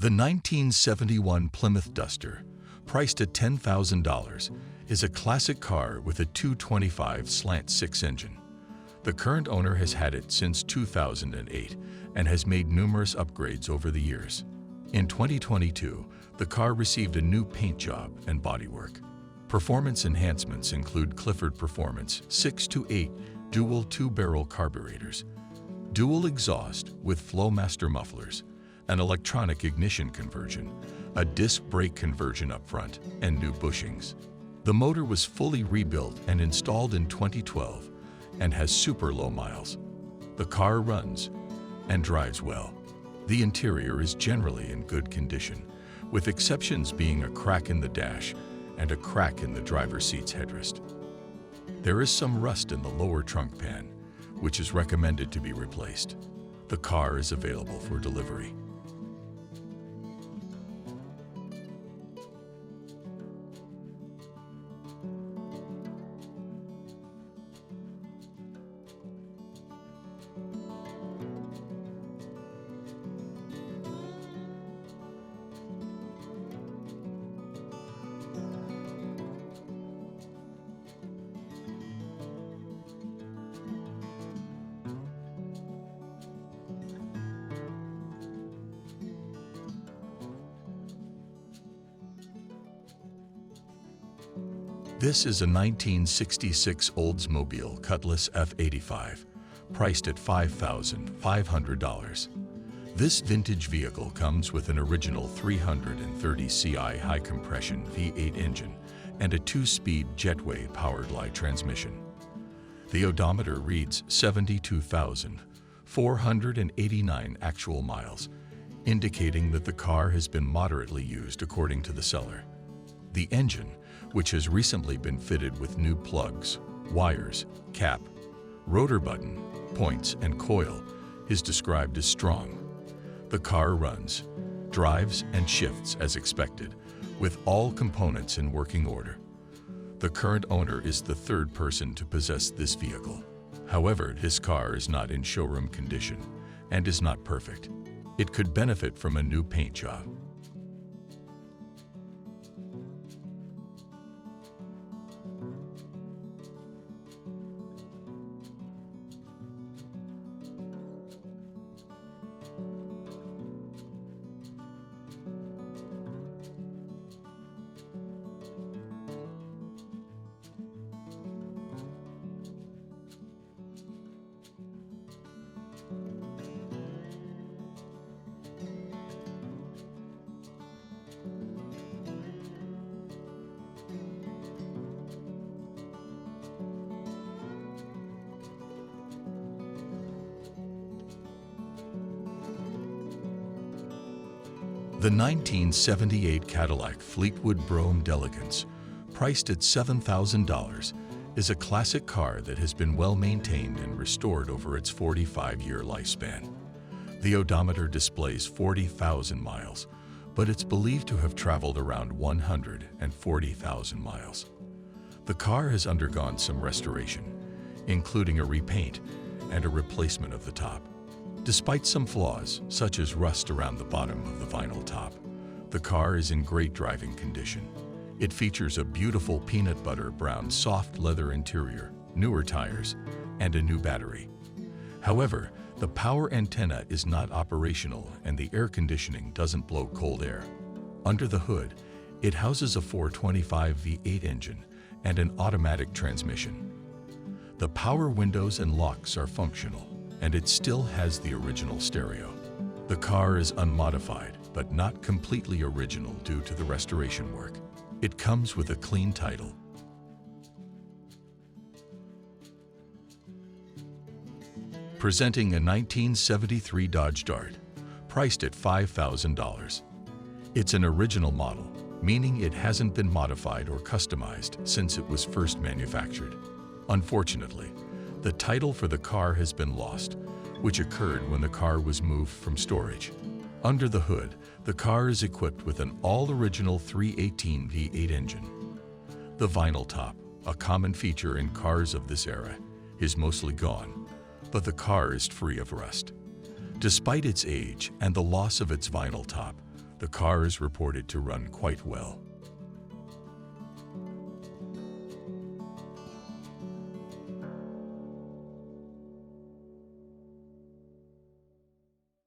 The 1971 Plymouth Duster, priced at $10,000, is a classic car with a 225/6 engine. The current owner has had it since 2008 and has made numerous upgrades over the years. In 2022, the car received a new paint job and bodywork. Performance enhancements include Clifford Performance 6-8 dual 2-barrel carburetors, dual exhaust with Flowmaster mufflers, an electronic ignition conversion, a disc brake conversion up front, and new bushings. The motor was fully rebuilt and installed in 2012 and has super low miles. The car runs and drives well. The interior is generally in good condition, with exceptions being a crack in the dash and a crack in the driver's seat's headrest. There is some rust in the lower trunk pan, which is recommended to be replaced. The car is available for delivery. This is a 1966 Oldsmobile Cutless F85, priced at $5,500. This vintage vehicle comes with an original 330 CI high-compression V8 engine and a 2-speed Jetway powered-glide transmission. The odometer reads 72,489 actual miles, indicating that the car has been moderately used according to the seller. The engine, which has recently been fitted with new plugs, wires, cap, rotor button, points, and coil, is described as strong. The car runs, drives, and shifts as expected, with all components in working order. The current owner is the third person to possess this vehicle. However, his car is not in showroom condition and is not perfect. It could benefit from a new paint job. The 1978 Cadillac Fleetwood Brougham d'Elegance, priced at $7,000, is a classic car that has been well maintained and restored over its 45-year lifespan. The odometer displays 40,000 miles, but it's believed to have traveled around 140,000 miles. The car has undergone some restoration, including a repaint and a replacement of the top. Despite some flaws, such as rust around the bottom of the vinyl top, the car is in great driving condition. It features a beautiful peanut butter brown soft leather interior, newer tires, and a new battery. However, the power antenna is not operational and the air conditioning doesn't blow cold air. Under the hood, it houses a 425 V8 engine and an automatic transmission. The power windows and locks are functional, and it still has the original stereo. The car is unmodified, but not completely original due to the restoration work. It comes with a clean title. Presenting a 1973 Dodge Dart, priced at $5,000. It's an original model, meaning it hasn't been modified or customized since it was first manufactured. Unfortunately, the title for the car has been lost, which occurred when the car was moved from storage. Under the hood, the car is equipped with an all-original 318 V8 engine. The vinyl top, a common feature in cars of this era, is mostly gone, but the car is free of rust. Despite its age and the loss of its vinyl top, The car is reported to run quite well.